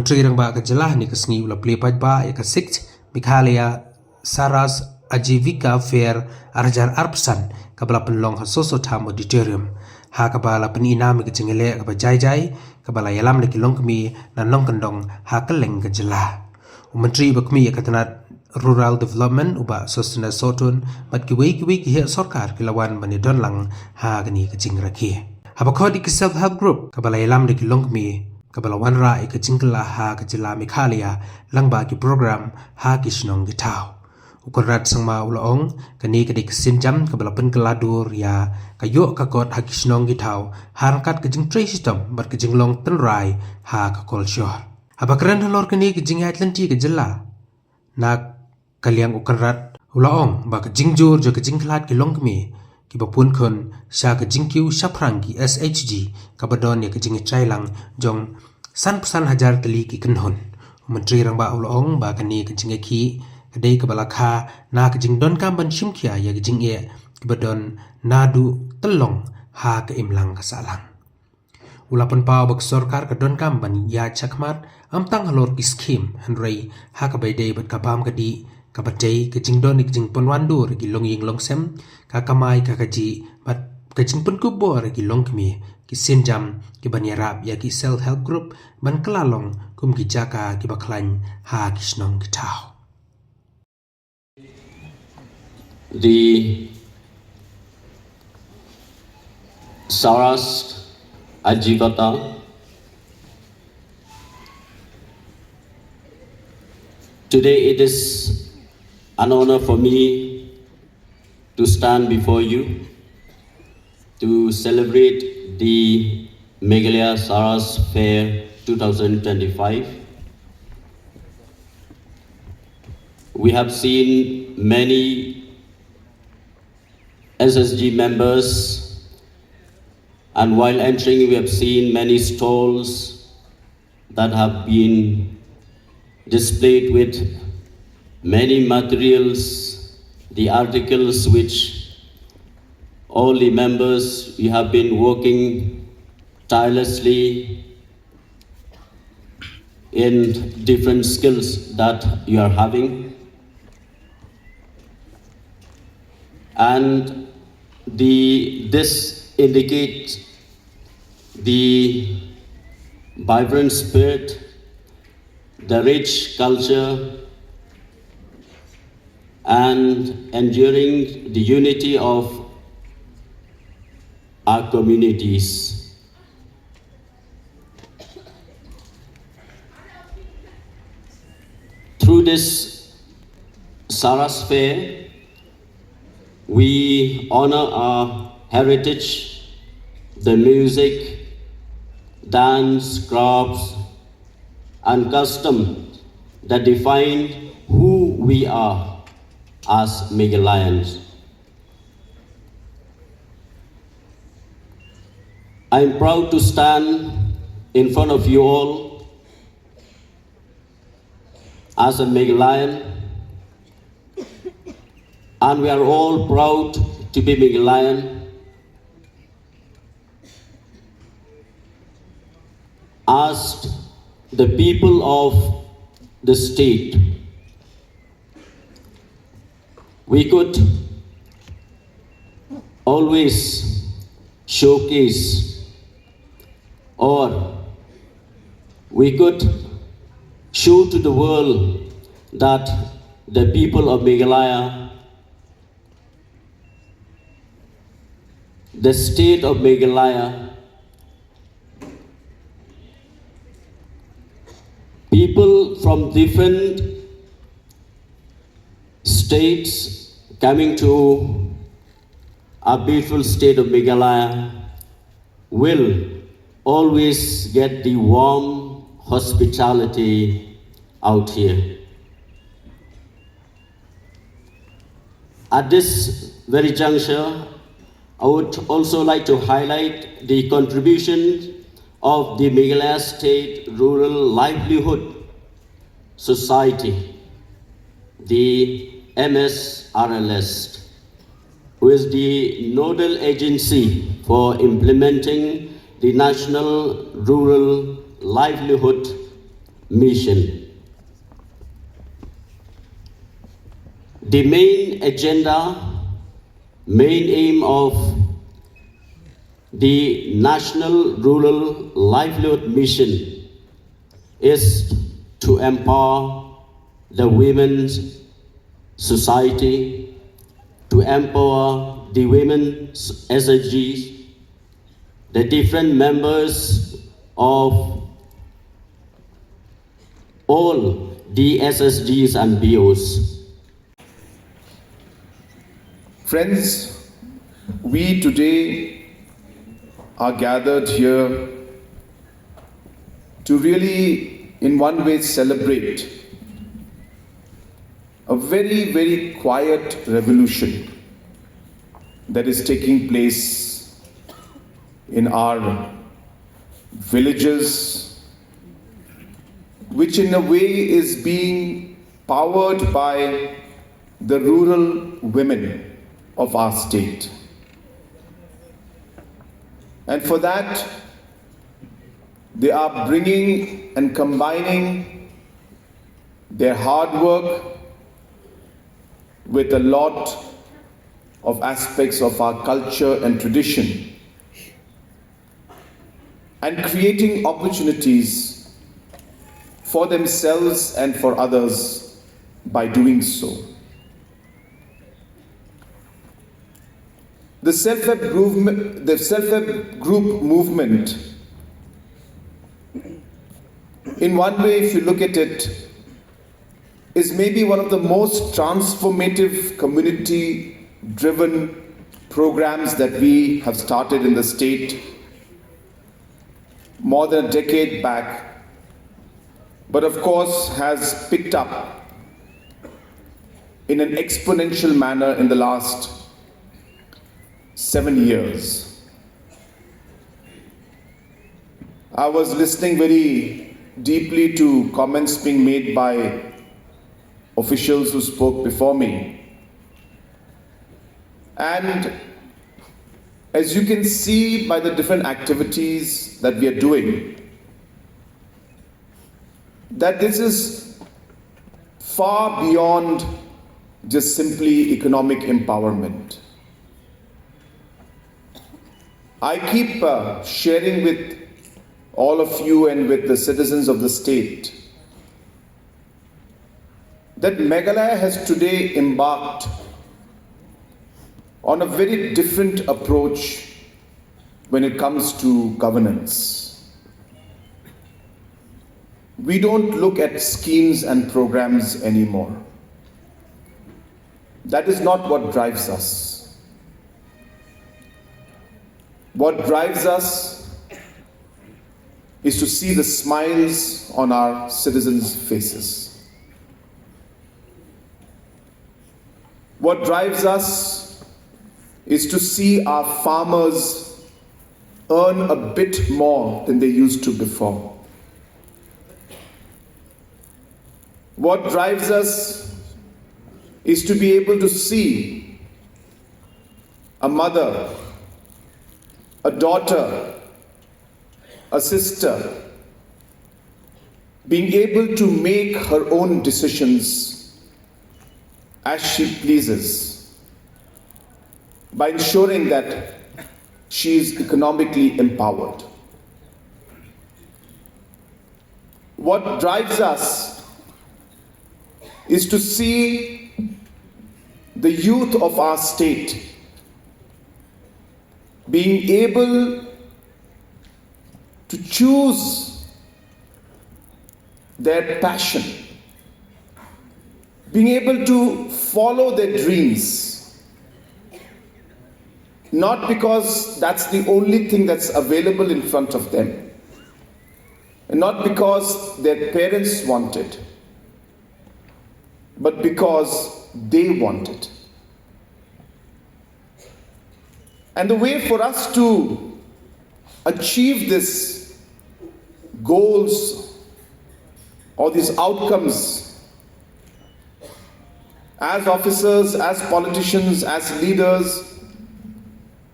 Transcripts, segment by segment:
Menteri Rangba Kajelah ni kesngi ula pelipat ba ya kesik Mikhalia Sara's Ajivika Fair Arjar Arpsan kabala penlong ha Soso Tham Auditorium ha kabala Pyninam ke jengele ka jai kabala yalam le kilong kemi na nong kendong ha keleng Kajelah. Menteri bakmi ya katanat Rural Development uba Sosna Sotun mat kiwi ki sarkar kilawan bani donlang ha gani ke jingrakhi. Habakodi ke self help group kabala yalam de kilong mi kabala wanra ke jingla ha ke jila Mikhalia langba ki program ha ki shnong ki tau ukorat sangma ulaong kani ke dik sinjam kabala penkeladur ya kayo kakot ha ki shnong ki tau harkat ke jing tray system bar ke jinglong tenrai ha ka culture habakran halor kani ke jing atlanti ke jila nak kaliang ukorat ulaong ba ke jingjur jo ke jingklat ki longmi ki bapun kon sha ka jingkiu shaprang ki SHG kabadon ya ka jingi trailang jong san hajar tali ki kanhon menteri rangba ulong ba kani ka jingi ki kadai ka balakha na ka jing don kam ban shimkhia ya ka jing e kabadon nadu telong ha ka imlang ka salang ulapan pa bak sarkar ka don kam ban ya chakmat amtang halor ki scheme hanrei ha ka baidei bat ka bam ka di kabadai ke jing don ke jing ponwandur ki longying longsem ka kamai ka kaji bat ke jing pon kubor ki longkmi ki sinjam ki banyarap ya ki self help group ban klalong kum ki jaka ki baklan ha ki snong ki tau. The Sara's Ajivata today it is an honor for me to stand before you to celebrate the Meghalaya Sara's Fair 2025. We have seen many SHG members, and while entering we have seen many stalls that have been displayed with many materials, the articles which all the members, we have been working tirelessly in different skills that you are having. And this indicates the vibrant spirit, the rich culture, and enduring the unity of our communities. Through this Sara's Fair, we honor our heritage, the music, dance, crafts, and custom that define who we are as Meghalayans. I am proud to stand in front of you all as a Meghalayan, and we are all proud to be Meghalayan. As the people of the state, we could always showcase, or we could show to the world that the people of Meghalaya, the state of Meghalaya, people from different states coming to our beautiful state of Meghalaya will always get the warm hospitality out here. At this very juncture, I would also like to highlight the contribution of the Meghalaya State Rural Livelihood Society, the MSRLS, who is the nodal agency for implementing the National Rural Livelihood mission. The main agenda, main aim of the National Rural Livelihood Mission is to empower the women's society, to empower the women's SHGs, the different members of all the SHGs and BOs. Friends, we today are gathered here to really, in one way, celebrate a very, very quiet revolution that is taking place in our villages, which in a way is being powered by the rural women of our state. And for that, they are bringing and combining their hard work with a lot of aspects of our culture and tradition, and creating opportunities for themselves and for others by doing so. The self-help group movement, in one way, if you look at it, is maybe one of the most transformative community-driven programs that we have started in the state more than a decade back, but of course has picked up in an exponential manner in the last 7 years. I was listening very deeply to comments being made by officials who spoke before me. And as you can see by the different activities that we are doing, that this is far beyond just simply economic empowerment. I keep sharing with all of you and with the citizens of the state that Meghalaya has today embarked on a very different approach when it comes to governance. We don't look at schemes and programs anymore. That is not what drives us. What drives us is to see the smiles on our citizens' faces. What drives us is to see our farmers earn a bit more than they used to before. What drives us is to be able to see a mother, a daughter, a sister being able to make her own decisions as she pleases by ensuring that she is economically empowered. What drives us is to see the youth of our state being able to choose their passion, being able to follow their dreams, not because that's the only thing that's available in front of them, and not because their parents want it, but because they want it. And the way for us to achieve these goals or these outcomes as officers, as politicians, as leaders,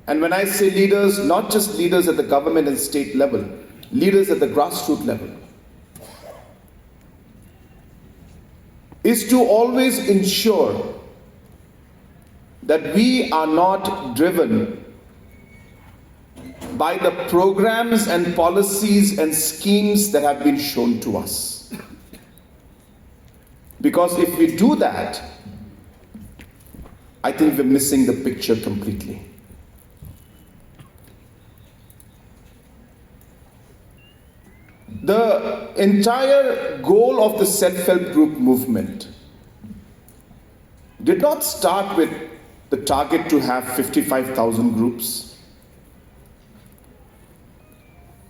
and when I say leaders, not just leaders at the government and state level, leaders at the grassroots level, is to always ensure that we are not driven by the programs and policies and schemes that have been shown to us. Because if we do that, I think we're missing the picture completely. The entire goal of the self-help group movement did not start with the target to have 55,000 groups.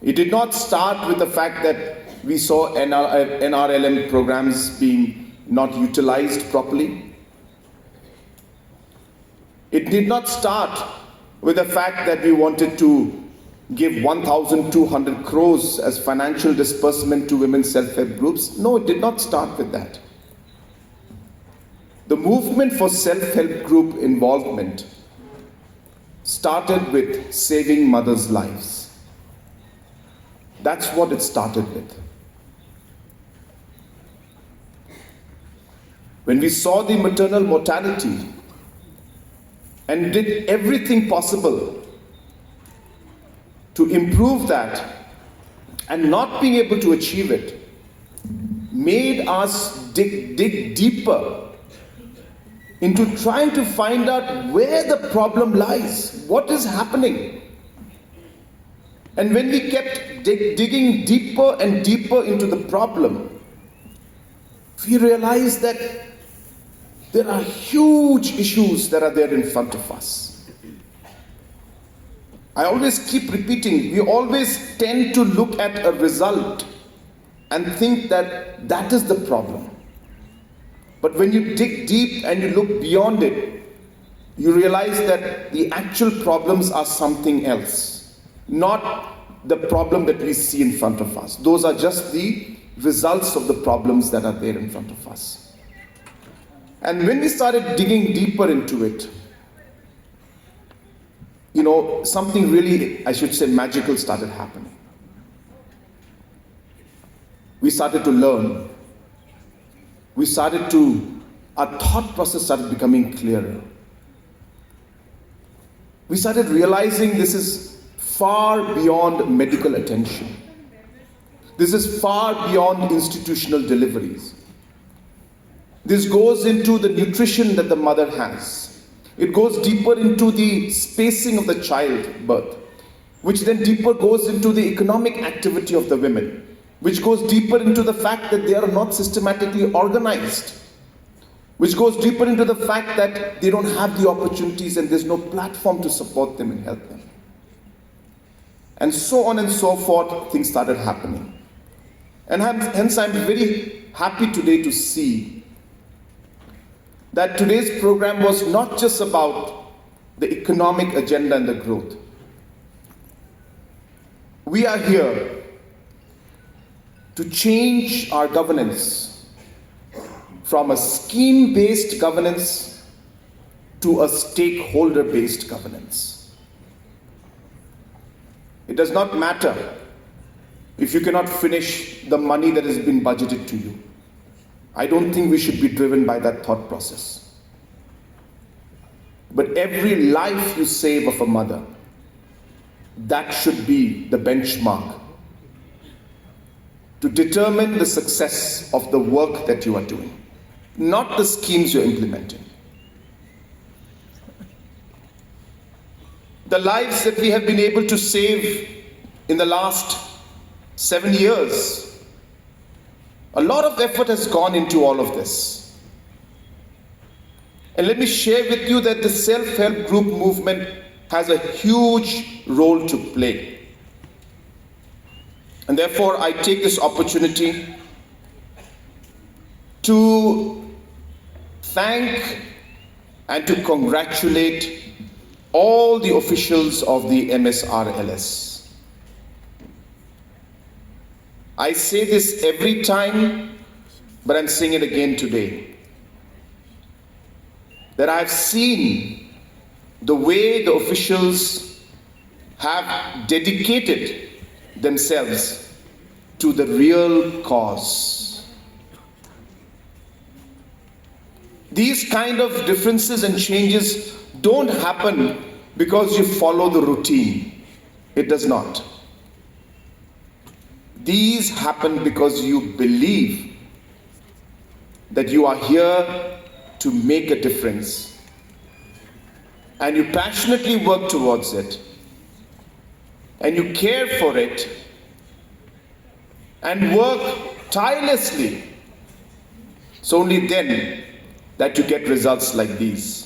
It did not start with the fact that we saw NRLM programs being not utilized properly. It did not start with the fact that we wanted to give 1,200 crores as financial disbursement to women's self-help groups. No, it did not start with that. The movement for self-help group involvement started with saving mothers' lives. That's what it started with. When we saw the maternal mortality and did everything possible to improve that, and not being able to achieve it, made us dig deeper into trying to find out where the problem lies, what is happening. And when we kept digging deeper and deeper into the problem, we realized that there are huge issues that are there in front of us. I always keep repeating, we always tend to look at a result and think that that is the problem. But when you dig deep and you look beyond it, you realize that the actual problems are something else, not the problem that we see in front of us. Those are just the results of the problems that are there in front of us. And when we started digging deeper into it, something really, I should say, magical started happening. We started to learn. Our thought process started becoming clearer. We started realizing this is far beyond medical attention. This is far beyond institutional deliveries. This goes into the nutrition that the mother has. It goes deeper into the spacing of the childbirth, which then deeper goes into the economic activity of the women, which goes deeper into the fact that they are not systematically organized, which goes deeper into the fact that they don't have the opportunities and there's no platform to support them and help them. And so on and so forth, things started happening. And hence I'm very happy today to see that today's program was not just about the economic agenda and the growth. We are here to change our governance from a scheme-based governance to a stakeholder-based governance. It does not matter if you cannot finish the money that has been budgeted to you. I don't think we should be driven by that thought process. But every life you save of a mother, that should be the benchmark to determine the success of the work that you are doing, not the schemes you're implementing. The lives that we have been able to save in the last 7 years, a lot of effort has gone into all of this. And let me share with you that the self-help group movement has a huge role to play. And therefore, I take this opportunity to thank and to congratulate all the officials of the MSRLS. I say this every time, but I'm saying it again today. That I've seen the way the officials have dedicated themselves to the real cause. These kind of differences and changes don't happen because you follow the routine. It does not. These happen because you believe that you are here to make a difference, and you passionately work towards it, and you care for it, and work tirelessly. It's only then that you get results like these.